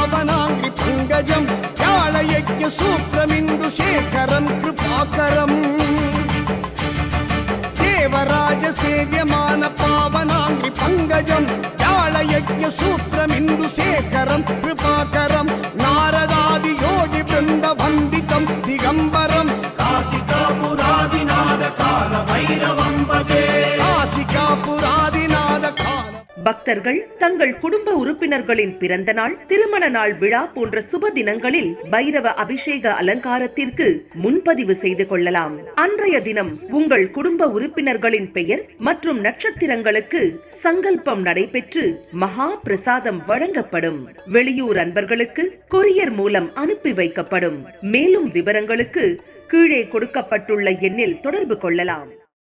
पावनांग्रि पंकजं व्याळयज्ञ सूत्रमिन्दु शेखरं कृपाकरम् देवराज सेव्यमान पावनांग्रि पंकजं व्याळयज्ञ सूत्रमिन्दु शेखरं कृपाकरं नारदादि योगि वृन्द वन्दितं दिगंबरं काशिकापुरादिनाद काल भैरवं भजे काशिकापुरादिनाद काल. பக்தர்கள் தங்கள் குடும்ப உறுப்பினர்களின் பிறந்த நாள், திருமண நாள் விழா போன்ற சுப தினங்களில் பைரவ அபிஷேக அலங்காரத்திற்கு முன்பதிவு செய்து கொள்ளலாம். அன்றைய தினம் உங்கள் குடும்ப உறுப்பினர்களின் பெயர் மற்றும் நட்சத்திரங்களுக்கு சங்கல்பம் நடைபெற்று மகா பிரசாதம் வழங்கப்படும். வெளியூர் அன்பர்களுக்கு கொரியர் மூலம் அனுப்பி வைக்கப்படும். மேலும் விவரங்களுக்கு கீழே கொடுக்கப்பட்டுள்ள எண்ணில் தொடர்பு கொள்ளலாம்.